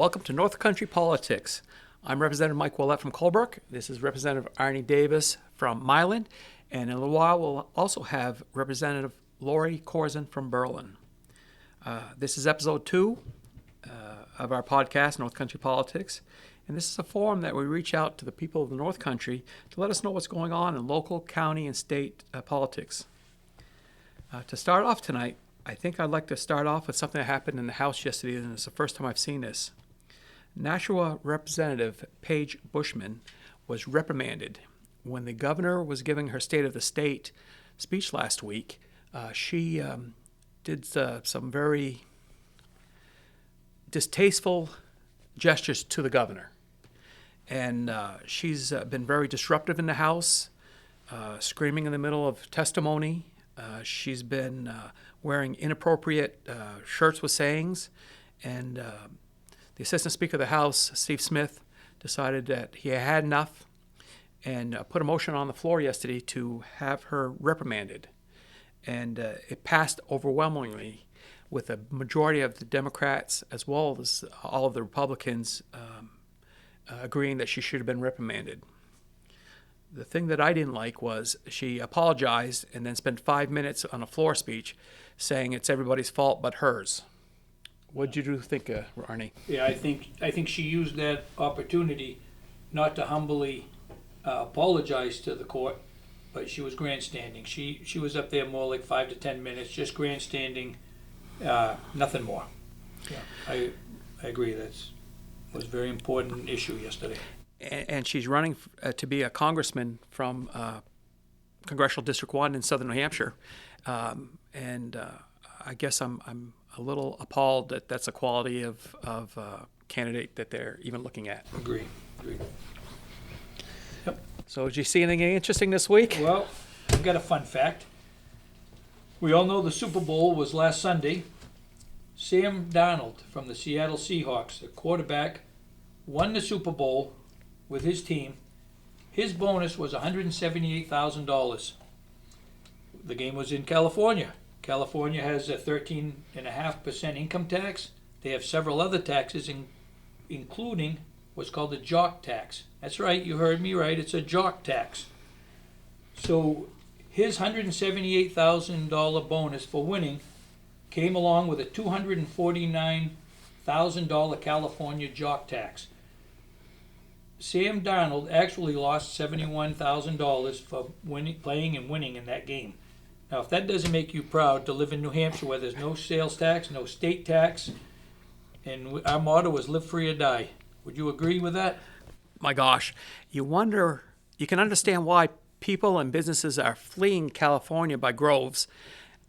Welcome to North Country Politics. I'm Representative Mike Willett from Colebrook. This is Representative Arnie Davis from Milan. And in a little while, we'll also have Representative Lori Corzine from Berlin. This is episode 2 of our podcast, North Country Politics. And this is a forum that we reach out to the people of the North Country to let us know what's going on in local, county, and state politics. To start off tonight, I think I'd like to start off with something that happened in the House yesterday, and it's the first time I've seen this. Nashua Representative Paige Bushman was reprimanded. When the governor was giving her State of the State speech last week, she did some very distasteful gestures to the governor. And she's been very disruptive in the House, screaming in the middle of testimony. She's been wearing inappropriate shirts with sayings. And the Assistant Speaker of the House, Steve Smith, decided that he had enough and put a motion on the floor yesterday to have her reprimanded. And it passed overwhelmingly with a majority of the Democrats as well as all of the Republicans agreeing that she should have been reprimanded. The thing that I didn't like was she apologized and then spent 5 minutes on a floor speech saying it's everybody's fault but hers. What did you think, Arnie? Yeah, I think she used that opportunity not to humbly apologize to the court, but she was grandstanding. She was up there more like 5 to 10 minutes, just grandstanding, nothing more. Yeah, I agree. That was a very important issue yesterday. And she's running to be a congressman from Congressional District 1 in southern New Hampshire. And I guess I'm a little appalled that that's a quality of candidate that they're even looking at. Agree. Yep. So did you see anything interesting this week? Well, I've got a fun fact. We all know the Super Bowl was last Sunday. Sam Darnold from the Seattle Seahawks, the quarterback, won the Super Bowl with his team. His bonus was $178,000. The game was in California. California has a 13.5% income tax. They have several other taxes, including what's called the jock tax. That's right, you heard me right. It's a jock tax. So his $178,000 bonus for winning came along with a $249,000 California jock tax. Sam Darnold actually lost $71,000 for playing and winning in that game. Now, if that doesn't make you proud to live in New Hampshire where there's no sales tax, no state tax, and our motto is live free or die, would you agree with that? My gosh, you can understand why people and businesses are fleeing California by groves,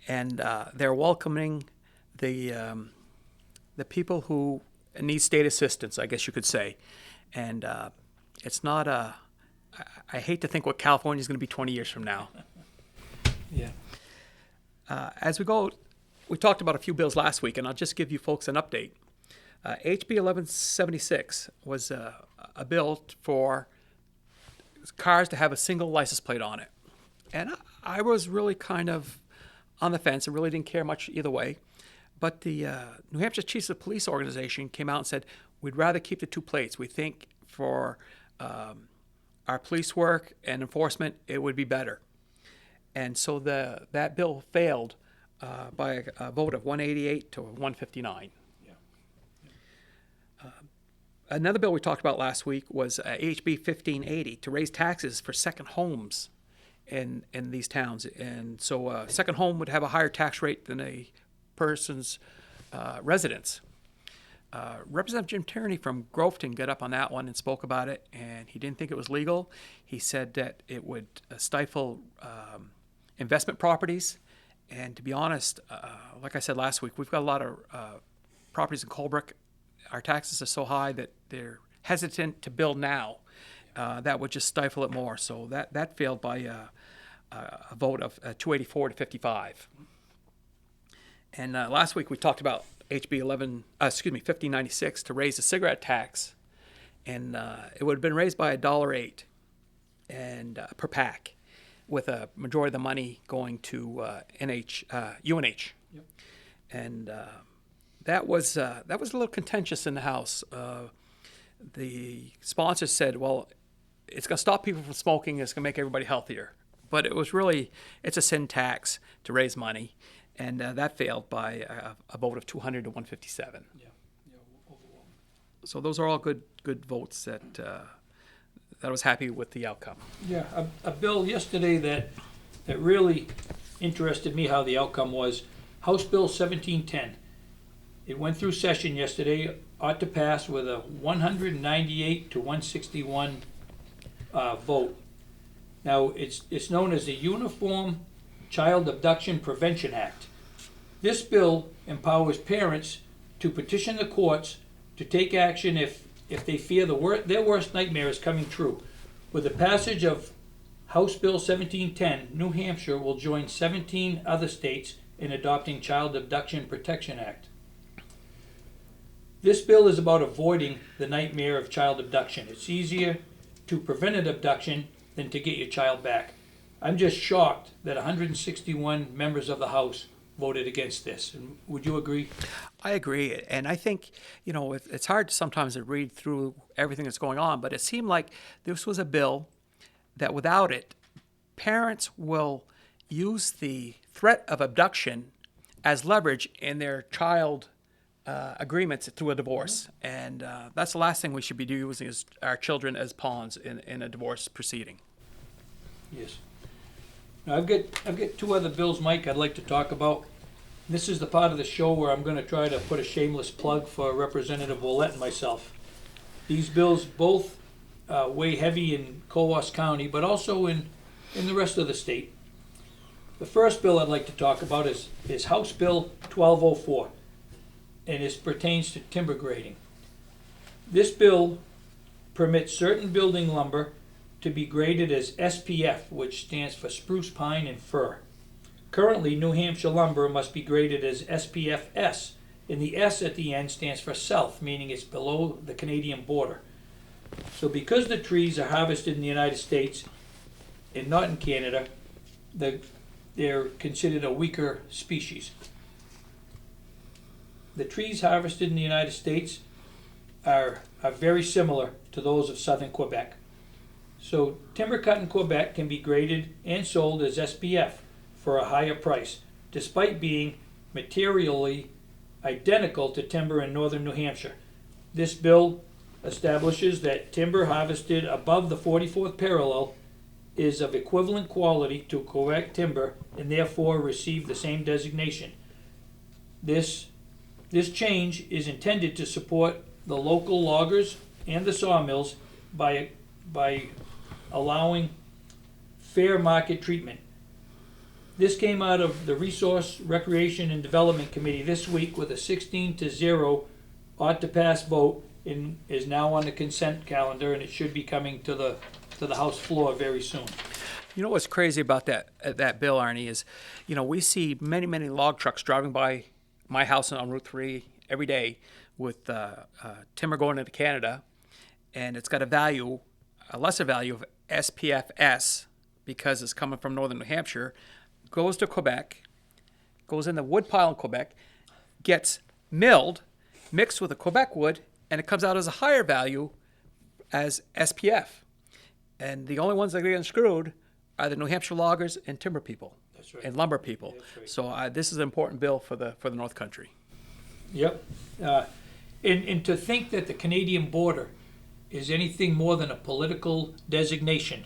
and they're welcoming the people who need state assistance, I guess you could say. And it's not I hate to think what California is going to be 20 years from now. Yeah. As we go, we talked about a few bills last week, and I'll just give you folks an update. HB 1176 was a bill for cars to have a single license plate on it. And I was really kind of on the fence. I really didn't care much either way. But the New Hampshire Chiefs of Police organization came out and said, we'd rather keep the 2 plates. We think for our police work and enforcement, it would be better. And so that bill failed by a vote of 188 to 159. Yeah. Another bill we talked about last week was HB 1580 to raise taxes for second homes in these towns. And so a second home would have a higher tax rate than a person's residence. Representative Jim Tierney from Groveton got up on that one and spoke about it, and he didn't think it was legal. He said that it would stifle investment properties. And to be honest, like I said last week, we've got a lot of properties in Colebrook. Our taxes are so high that they're hesitant to build now. That would just stifle it more. So that failed by a vote of 284 to 55. And last week we talked about HB 1596 to raise the cigarette tax, and it would have been raised by $1.08 and per pack, with a majority of the money going to UNH. Yep. And that was a little contentious in the House. The sponsors said, "Well, it's going to stop people from smoking. It's going to make everybody healthier." But it's a sin tax to raise money, and that failed by a vote of 200 to 157. Yeah, overwhelming. So those are all good votes that I was happy with the outcome. Yeah, a bill yesterday that really interested me how the outcome was, House Bill 1710. It went through session yesterday, ought to pass with a 198 to 161 vote. Now, it's known as the Uniform Child Abduction Prevention Act. This bill empowers parents to petition the courts to take action if they fear their worst nightmare is coming true. With the passage of House Bill 1710, New Hampshire will join 17 other states in adopting Child Abduction Protection Act. This bill is about avoiding the nightmare of child abduction. It's easier to prevent an abduction than to get your child back. I'm just shocked that 161 members of the House voted against this. And would you agree? I agree, and I think it's hard sometimes to read through everything that's going on, but it seemed like this was a bill that without it, parents will use the threat of abduction as leverage in their child agreements through a divorce, and that's the last thing we should be using is our children as pawns in a divorce proceeding. Yes. Now, I've got two other bills, Mike, I'd like to talk about. This is the part of the show where I'm going to try to put a shameless plug for Representative Willett and myself. These bills both weigh heavy in Coos County, but also in the rest of the state. The first bill I'd like to talk about is House Bill 1204, and this pertains to timber grading. This bill permits certain building lumber to be graded as SPF, which stands for spruce, pine, and fir. Currently, New Hampshire lumber must be graded as SPF-S, and the S at the end stands for south, meaning it's below the Canadian border. So because the trees are harvested in the United States and not in Canada, they're considered a weaker species. The trees harvested in the United States are very similar to those of southern Quebec. So timber cut in Quebec can be graded and sold as SPF for a higher price, despite being materially identical to timber in northern New Hampshire. This bill establishes that timber harvested above the 44th parallel is of equivalent quality to Quebec timber and therefore receive the same designation. This change is intended to support the local loggers and the sawmills by allowing fair market treatment. This came out of the Resource, Recreation, and Development Committee this week with a 16-0 ought to pass vote and is now on the consent calendar, and it should be coming to the House floor very soon. You know what's crazy about that bill, Arnie, is we see many log trucks driving by my house on Route 3 every day with timber going into Canada, and it's got a lesser value of SPF-S because it's coming from northern New Hampshire, goes to Quebec, goes in the wood pile in Quebec, gets milled, mixed with the Quebec wood, and it comes out as a higher value as SPF. And the only ones that are getting screwed are the New Hampshire loggers and timber people. That's right. And lumber people. That's right. So this is an important bill for the North Country. Yep. And to think that the Canadian border is anything more than a political designation,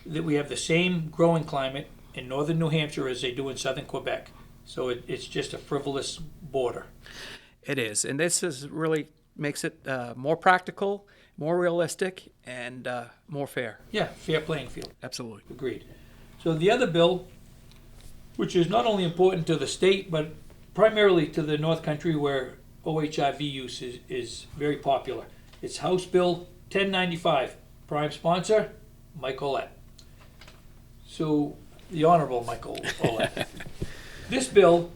that we have the same growing climate in northern New Hampshire as they do in southern Quebec. So it's just a frivolous border. It is. And this really makes it more practical, more realistic, and more fair. Yeah, fair playing field. Absolutely. Agreed. So the other bill, which is not only important to the state, but primarily to the North Country where OHIV use is very popular. It's House Bill 1095. Prime sponsor, Mike Olet. So, the Honorable Michael Olet. This bill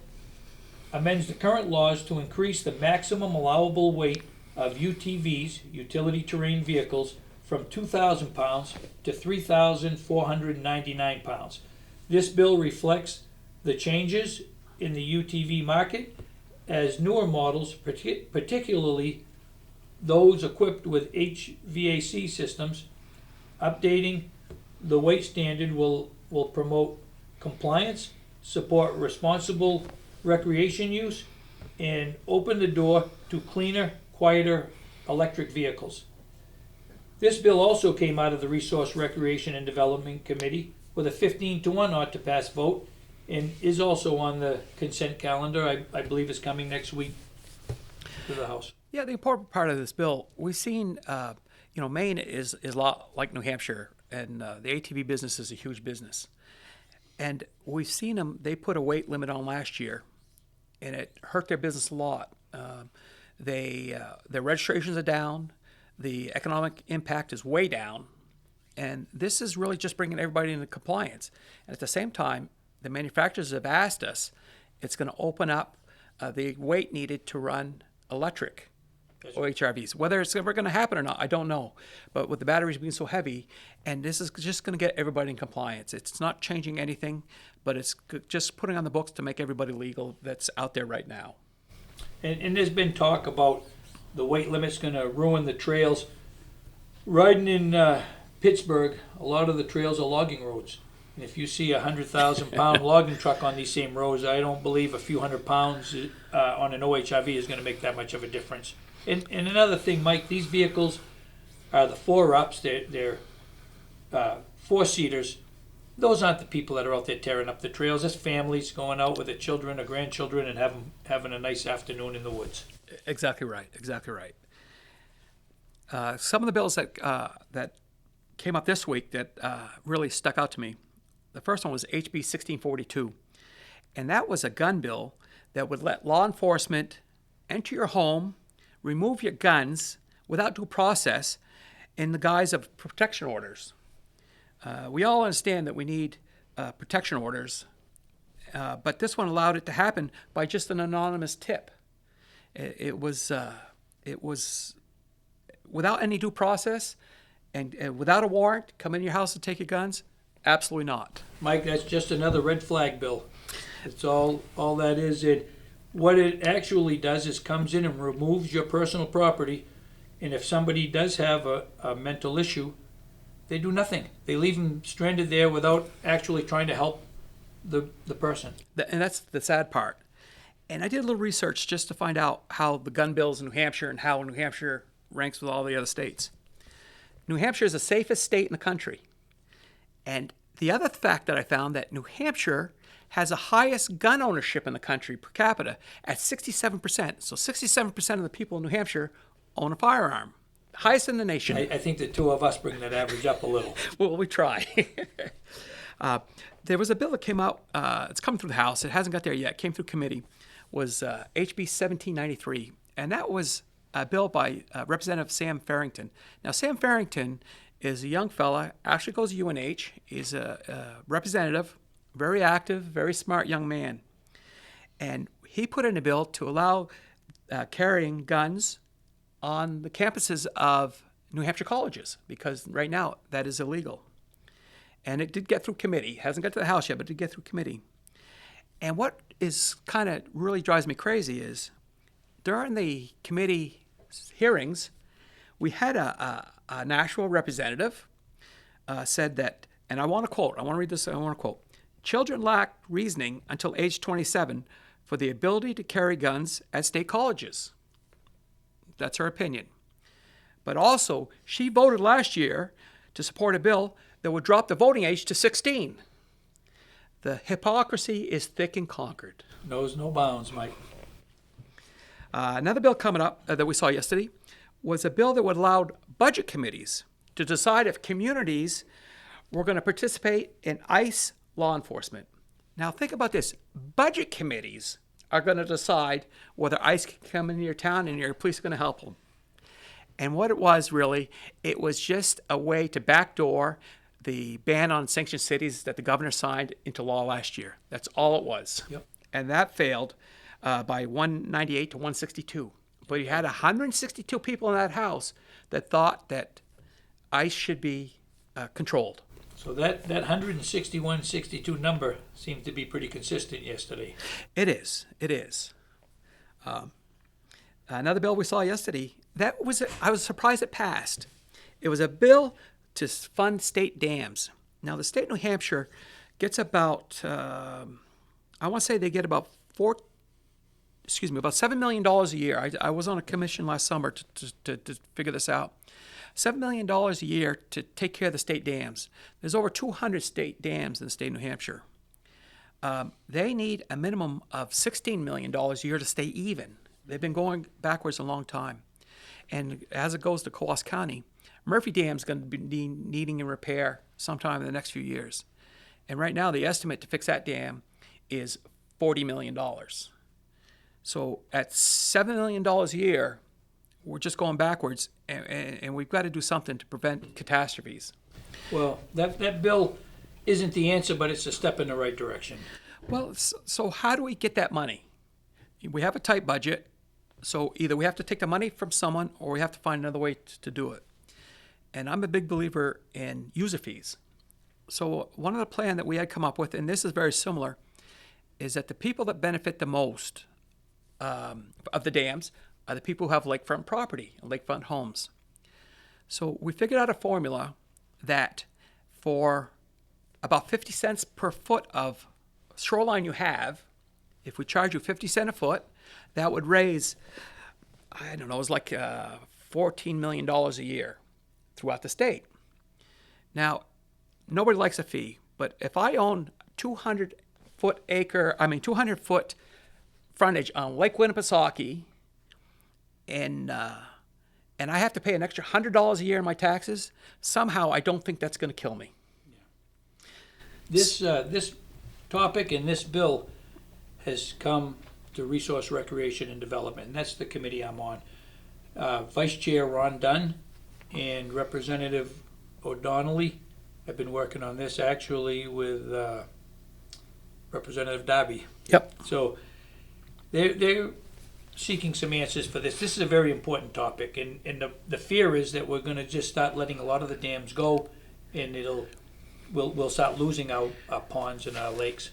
amends the current laws to increase the maximum allowable weight of UTVs, utility terrain vehicles, from 2,000 pounds to 3,499 pounds. This bill reflects the changes in the UTV market as newer models, particularly those equipped with HVAC systems, updating the weight standard will promote compliance, support responsible recreation use, and open the door to cleaner, quieter electric vehicles. This bill also came out of the Resource Recreation and Development Committee with a 15-1 ought to pass vote, and is also on the consent calendar. I believe is coming next week to the House. Yeah, the important part of this bill, we've seen, Maine is a lot like New Hampshire, and the ATV business is a huge business. And we've seen them, they put a weight limit on last year, and it hurt their business a lot. Their registrations are down, the economic impact is way down, and this is really just bringing everybody into compliance. And at the same time, the manufacturers have asked us, it's going to open up the weight needed to run electric OHRVs. Whether it's ever going to happen or not, I don't know. But with the batteries being so heavy, and this is just going to get everybody in compliance. It's not changing anything, but it's just putting on the books to make everybody legal that's out there right now. And there's been talk about the weight limit's going to ruin the trails. Riding in Pittsburgh, a lot of the trails are logging roads. And if you see a 100,000-pound logging truck on these same roads, I don't believe a few hundred pounds on an OHRV is going to make that much of a difference. And another thing, Mike, these vehicles are the 4-ups. They're 4-seaters. Those aren't the people that are out there tearing up the trails. That's families going out with their children or grandchildren and having a nice afternoon in the woods. Exactly right. Exactly right. Some of the bills that came up this week that really stuck out to me. The first one was HB 1642, and that was a gun bill that would let law enforcement enter your home, remove your guns without due process in the guise of protection orders. We all understand that we need protection orders, but this one allowed it to happen by just an anonymous tip. It was without any due process and without a warrant, come in your house and take your guns. Absolutely not. Mike, that's just another red flag bill. It's all that is. What it actually does is comes in and removes your personal property, and if somebody does have a mental issue, they do nothing. They leave them stranded there without actually trying to help the person. And that's the sad part. And I did a little research just to find out how the gun bills in New Hampshire and how New Hampshire ranks with all the other states. New Hampshire is the safest state in the country. And the other fact that I found that New Hampshire has the highest gun ownership in the country per capita at 67%. So 67% of the people in New Hampshire own a firearm. Highest in the nation. I think the two of us bring that average up a little. Well, we try. There was a bill that came out. It's come through the House. It hasn't got there yet. It came through committee. Was HB 1793. And that was a bill by Representative Sam Farrington. Now, Sam Farrington is a young fella, actually goes to UNH. He's a representative, very active, very smart young man. And he put in a bill to allow carrying guns on the campuses of New Hampshire colleges, because right now that is illegal. And it did get through committee. Hasn't got to the House yet, but it did get through committee. And what is kind of really drives me crazy is during the committee hearings, we had an actual representative said that, and I want to read this, children lack reasoning until age 27 for the ability to carry guns at state colleges. That's her opinion. But also, she voted last year to support a bill that would drop the voting age to 16. The hypocrisy is thick and conquered. Knows no bounds, Mike. Another bill coming up that we saw yesterday was a bill that would allow budget committees to decide if communities were going to participate in ICE law enforcement. Now think about this. Budget committees are going to decide whether ICE can come into your town and your police are going to help them. And what it was really, it was just a way to backdoor the ban on sanctioned cities that the governor signed into law last year. That's all it was. Yep. And that failed by 198 to 162. But you had 162 people in that House that thought that ICE should be controlled. So that 161-62 number seemed to be pretty consistent yesterday. It is. Another bill we saw yesterday, I was surprised it passed. It was a bill to fund state dams. Now, the state of New Hampshire gets about, I want to say they get about about $7 million a year. I was on a commission last summer to figure this out. $7 million a year to take care of the state dams. There's over 200 state dams in the state of New Hampshire. They need a minimum of $16 million a year to stay even. They've been going backwards a long time. And as it goes to Coos County, Murphy Dam is going to be needing a repair sometime in the next few years. And right now, the estimate to fix that dam is $40 million. So at $7 million a year, we're just going backwards, and we've got to do something to prevent catastrophes. Well, that bill isn't the answer, but it's a step in the right direction. Well, so how do we get that money? We have a tight budget, so either we have to take the money from someone or we have to find another way to do it. And I'm a big believer in user fees. So one of the plan that we had come up with, and this is very similar, is that the people that benefit the most of the dams are the people who have lakefront property, lakefront homes. So we figured out a formula that for about 50 cents per foot of shoreline you have, if we charge you 50 cents a foot, that would raise, I don't know, it was like $14 million a year throughout the state. Now, nobody likes a fee, but if I own 200 foot frontage on Lake Winnipesaukee, and I have to pay an extra $100 a year in my taxes, somehow I don't think that's going to kill me. This topic and this bill has come to Resource Recreation and Development, and that's the committee I'm on. Vice Chair Ron Dunn and Representative O'Donnelly have been working on this actually with Representative Darby. Yep. So they're seeking some answers for this. This is a very important topic, and the fear is that we're going to just start letting a lot of the dams go, and we'll start losing our ponds and our lakes.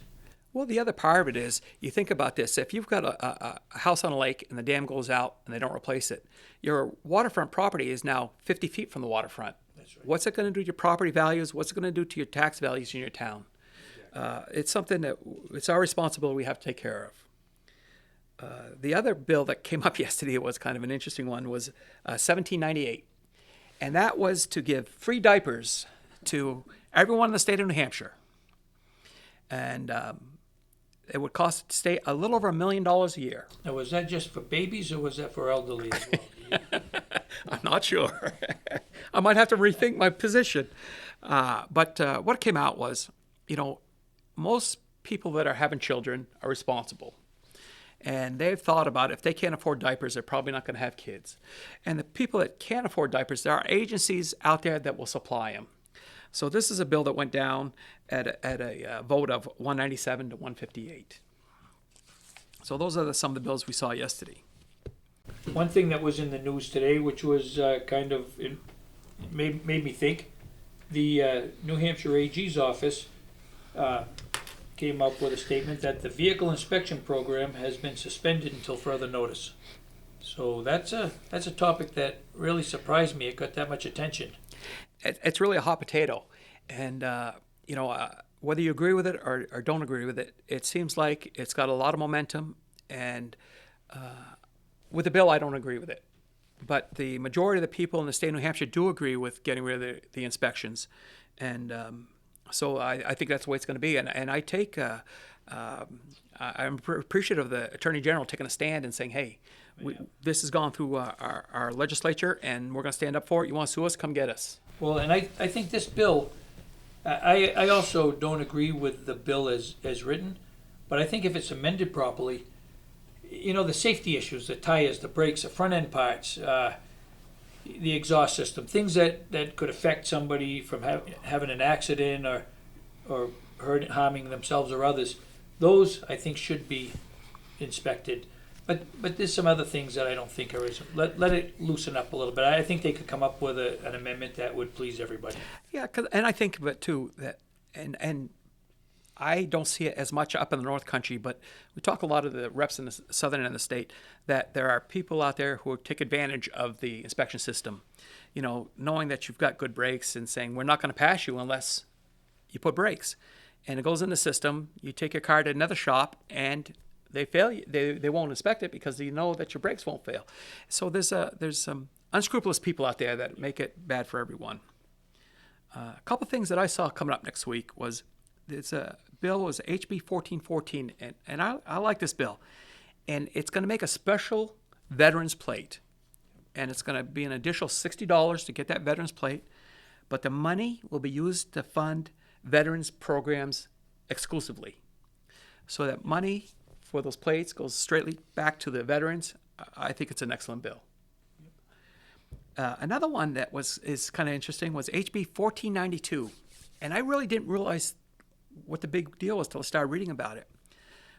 Well, the other part of it is, you think about this, if you've got a house on a lake and the dam goes out and they don't replace it, your waterfront property is now 50 feet from the waterfront. That's right. What's it going to do to your property values? What's it going to do to your tax values in your town? Exactly. It's something that it's our responsibility we have to take care of. The other bill that came up yesterday, it was kind of an interesting one, was 1798. And that was to give free diapers to everyone in the state of New Hampshire. And it would cost the state a little over $1 million a year. Now, was that just for babies or was that for elderly as well? I'm not sure. I might have to rethink my position. But what came out was, most people that are having children are responsible. And they've thought about if they can't afford diapers, they're probably not going to have kids. And the people that can't afford diapers, there are agencies out there that will supply them. So this is a bill that went down at a vote of 197 to 158. So those are some of the bills we saw yesterday. One thing that was in the news today, which was made me think, the New Hampshire AG's office came up with a statement that the vehicle inspection program has been suspended until further notice. So that's a topic that really surprised me. It got that much attention. It's really a hot potato, and whether you agree with it or don't agree with it, it seems like it's got a lot of momentum. And with the bill, I don't agree with it, but the majority of the people in the state of New Hampshire do agree with getting rid of the inspections, and so I think that's the way it's going to be. And I take I'm appreciative of the Attorney General taking a stand and saying, hey, this has gone through our legislature, and we're going to stand up for it. You want to sue us? Come get us. Well, and I think this bill, I also don't agree with the bill as written, but I think if it's amended properly, the safety issues, the tires, the brakes, the front end parts, the exhaust system, things that could affect somebody from having an accident or harming themselves or others, those I think should be inspected. But there's some other things that I don't think are as let it loosen up a little bit. I think they could come up with an amendment that would please everybody. Yeah, and I think of it too that and I don't see it as much up in the North Country, but we talk a lot of the reps in the southern end of the state that there are people out there who take advantage of the inspection system, knowing that you've got good brakes and saying, we're not going to pass you unless you put brakes. And it goes in the system. You take your car to another shop and they fail you. They won't inspect it because you know that your brakes won't fail. So there's some unscrupulous people out there that make it bad for everyone. A couple things that I saw coming up next week was this bill was HB 1414, and I like this bill. And it's going to make a special veterans plate. And it's going to be an additional $60 to get that veterans plate. But the money will be used to fund veterans programs exclusively. So that money for those plates goes straightly back to the veterans. I think it's an excellent bill. Another one that is kind of interesting was HB 1492. And I really didn't realize what the big deal was until I started reading about it.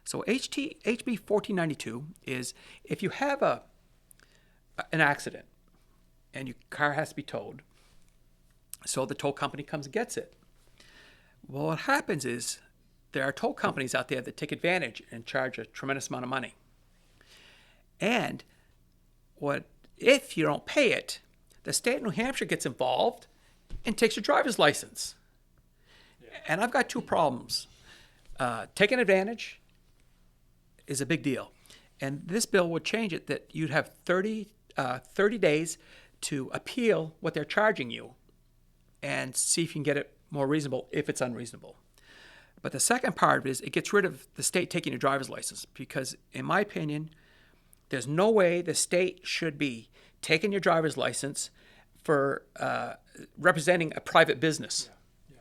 So HB 1492 is if you have an accident and your car has to be towed, so the tow company comes and gets it. Well, what happens is there are tow companies out there that take advantage and charge a tremendous amount of money. And if you don't pay it, the state of New Hampshire gets involved and takes your driver's license. And I've got two problems. Taking advantage is a big deal. And this bill would change it that you'd have 30 days to appeal what they're charging you and see if you can get it more reasonable if it's unreasonable. But the second part of it is it gets rid of the state taking your driver's license because, in my opinion, there's no way the state should be taking your driver's license for representing a private business.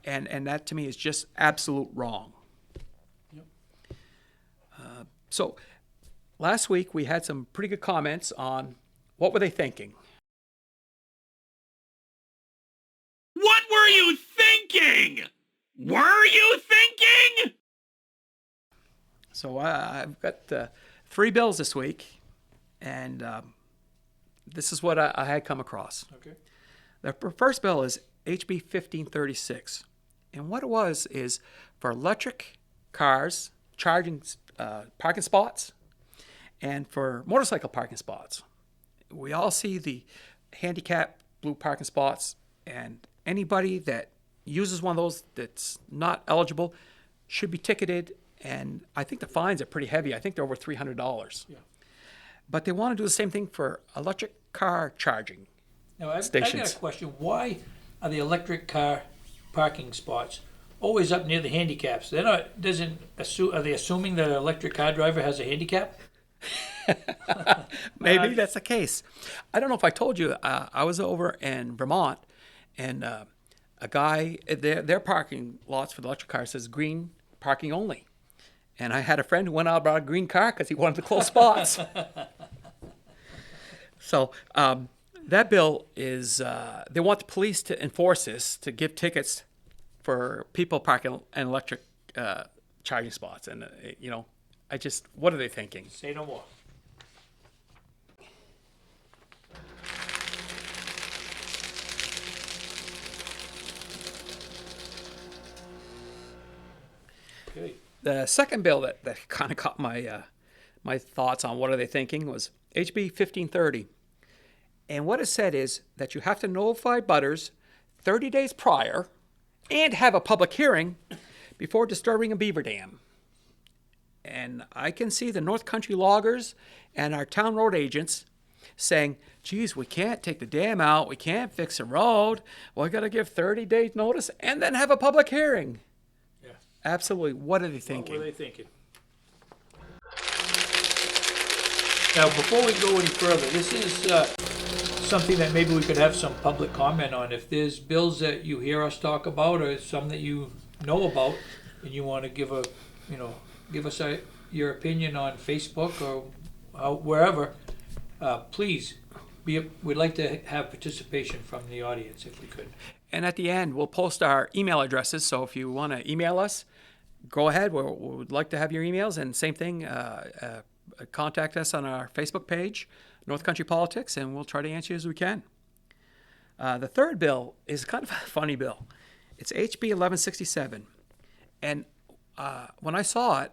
And that, to me, is just absolute wrong. Yep. So last week, we had some pretty good comments on what were they thinking. What were you thinking? Were you thinking? So I've got 3 bills this week, and this is what I had come across. Okay. The first bill is HB 1536. And what it was is for electric cars, charging parking spots, and for motorcycle parking spots. We all see the handicap blue parking spots, and anybody that uses one of those that's not eligible should be ticketed, and I think the fines are pretty heavy. I think they're over $300. Yeah. But they want to do the same thing for electric car charging Now, I got stations. a question. Why are the electric car parking spots always up near the handicaps? They're not. Are they assuming that an electric car driver has a handicap? Maybe that's the case. I don't know if I told you. I was over in Vermont, and a guy, their parking lots for the electric cars says green parking only. And I had a friend who went out and bought a green car because he wanted the close spots. So that bill is, they want the police to enforce this, to give tickets for people parking in electric charging spots. And, what are they thinking? Say no more. Okay. The second bill that kind of caught my my thoughts on what are they thinking was HB 1530. And what it said is that you have to notify butters 30 days prior and have a public hearing before disturbing a beaver dam. And I can see the North Country loggers and our town road agents saying, geez, we can't take the dam out, we can't fix the road, well, we got to give 30 days notice and then have a public hearing. Yeah. Absolutely. What are they What thinking? were they thinking? Now, before we go any further, this is something that maybe we could have some public comment on. If there's bills that you hear us talk about, or some that you know about, and you want to give us your opinion on Facebook or wherever, please, we'd like to have participation from the audience if we could. And at the end, we'll post our email addresses. So if you want to email us, go ahead. We'd like to have your emails. And same thing, contact us on our Facebook page, North Country Politics, and we'll try to answer you as we can. The third bill is kind of a funny bill. It's HB 1167. And when I saw it,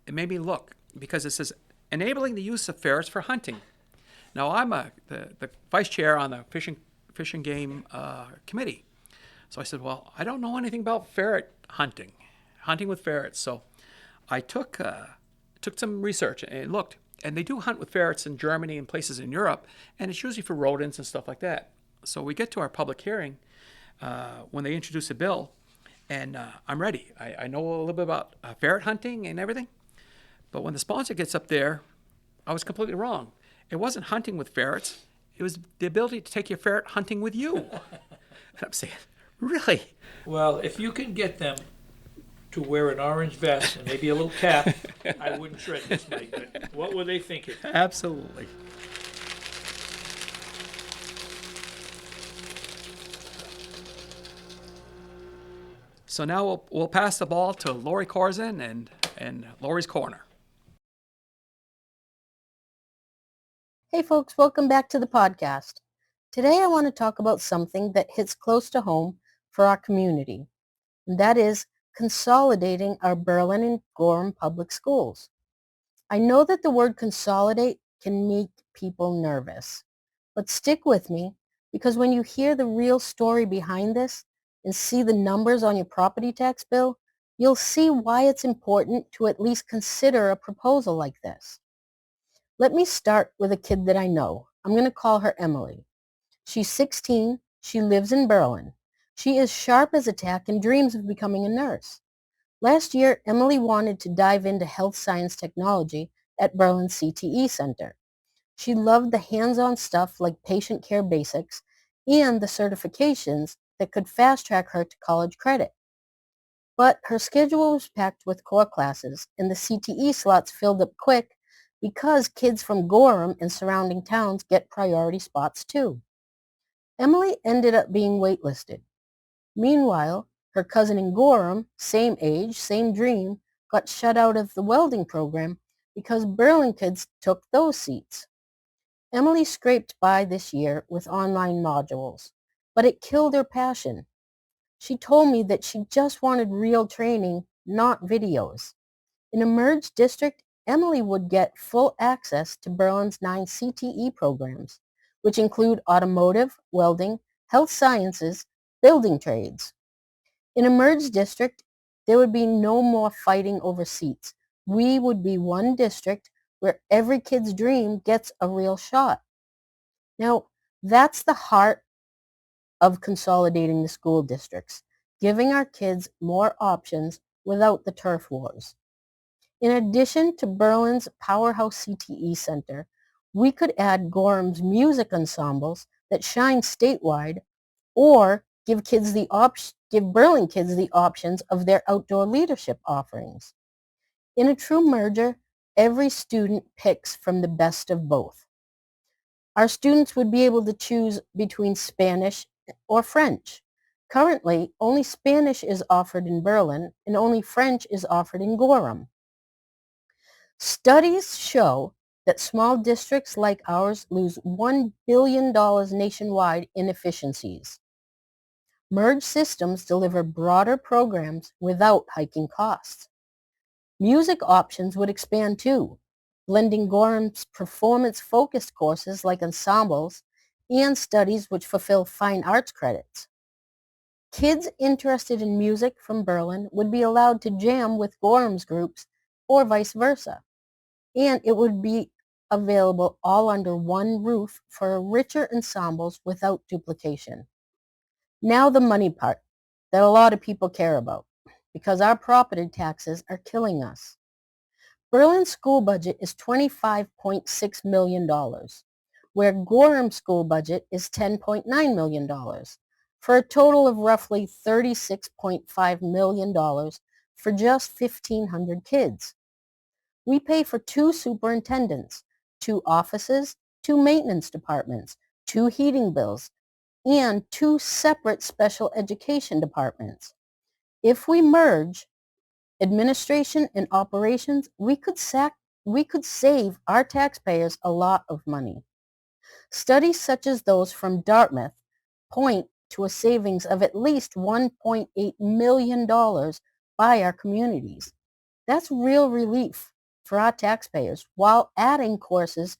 it made me look because it says enabling the use of ferrets for hunting. Now I'm the vice chair on the fish and game committee, so I said, well, I don't know anything about ferret hunting with ferrets. So I took some research and looked, and they do hunt with ferrets in Germany and places in Europe, and it's usually for rodents and stuff like that. So we get to our public hearing when they introduce a bill, and I'm ready. I know a little bit about ferret hunting and everything, but when the sponsor gets up there, I was completely wrong. It wasn't hunting with ferrets. It was the ability to take your ferret hunting with you. And I'm saying, really? Well, if you can get them to wear an orange vest and maybe a little cap, I wouldn't shred this, Mike. But what were they thinking? Absolutely. So now we'll pass the ball to Lori Corzin and Lori's Corner. Hey folks, welcome back to the podcast. Today I want to talk about something that hits close to home for our community, and that is consolidating our Berlin and Gorham public schools. I know that the word consolidate can make people nervous, but stick with me because when you hear the real story behind this and see the numbers on your property tax bill, you'll see why it's important to at least consider a proposal like this. Let me start with a kid that I know. I'm going to call her Emily. She's 16. She lives in Berlin. She is sharp as a tack and dreams of becoming a nurse. Last year, Emily wanted to dive into health science technology at Berlin CTE Center. She loved the hands-on stuff like patient care basics and the certifications that could fast-track her to college credit. But her schedule was packed with core classes, and the CTE slots filled up quick because kids from Gorham and surrounding towns get priority spots too. Emily ended up being waitlisted. Meanwhile, her cousin in Gorham, same age, same dream, got shut out of the welding program because Berlin kids took those seats. Emily scraped by this year with online modules, but it killed her passion. She told me that she just wanted real training, not videos. In a merged district, Emily would get full access to Berlin's 9 CTE programs, which include automotive, welding, health sciences, building trades. In a merged district, there would be no more fighting over seats. We would be one district where every kid's dream gets a real shot. Now, that's the heart of consolidating the school districts, giving our kids more options without the turf wars. In addition to Berlin's powerhouse CTE Center, we could add Gorham's music ensembles that shine statewide, or give Berlin kids the options of their outdoor leadership offerings. In a true merger, every student picks from the best of both. Our students would be able to choose between Spanish or French. Currently, only Spanish is offered in Berlin and only French is offered in Gorham. Studies show that small districts like ours lose $1 billion nationwide in efficiencies. Merged systems deliver broader programs without hiking costs. Music options would expand too, blending Gorham's performance-focused courses like ensembles and studies which fulfill fine arts credits. Kids interested in music from Berlin would be allowed to jam with Gorham's groups or vice versa, and it would be available all under one roof for richer ensembles without duplication. Now the money part that a lot of people care about, because our property taxes are killing us. Berlin's school budget is $25.6 million, where Gorham's school budget is $10.9 million, for a total of roughly $36.5 million for just 1,500 kids. We pay for 2 superintendents, 2 offices, 2 maintenance departments, 2 heating bills, and 2 separate special education departments. If we merge administration and operations, we could save our taxpayers a lot of money. Studies such as those from Dartmouth point to a savings of at least $1.8 million by our communities, That's real relief for our taxpayers while adding courses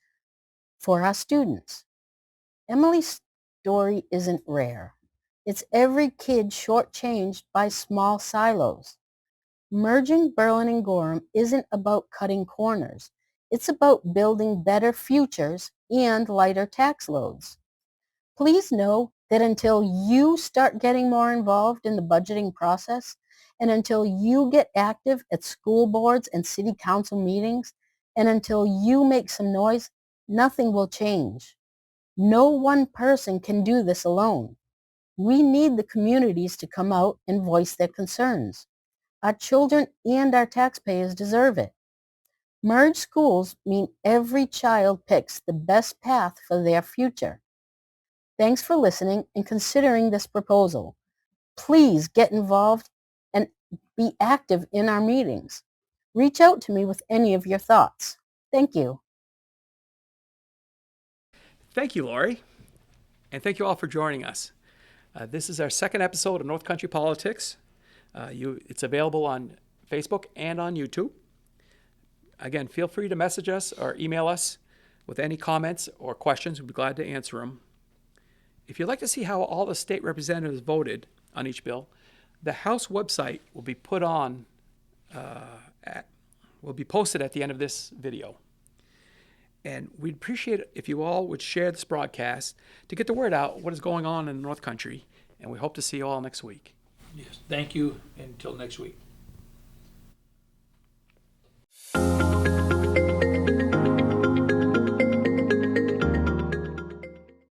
for our students. Emily's story isn't rare. It's every kid shortchanged by small silos. Merging Berlin and Gorham isn't about cutting corners. It's about building better futures and lighter tax loads. Please know that until you start getting more involved in the budgeting process, and until you get active at school boards and city council meetings, and until you make some noise, nothing will change. No one person can do this alone. We need the communities to come out and voice their concerns. Our children and our taxpayers deserve it. Merged schools mean every child picks the best path for their future. Thanks for listening and considering this proposal. Please get involved and be active in our meetings. Reach out to me with any of your thoughts. Thank you. Thank you, Lori. And thank you all for joining us. This is our second episode of North Country Politics. It's available on Facebook and on YouTube. Again, feel free to message us or email us with any comments or questions. We'd be glad to answer them. If you'd like to see how all the state representatives voted on each bill, the House website will be posted at the end of this video. And we'd appreciate it if you all would share this broadcast to get the word out what is going on in the North Country. And we hope to see you all next week. Yes, thank you. Until next week.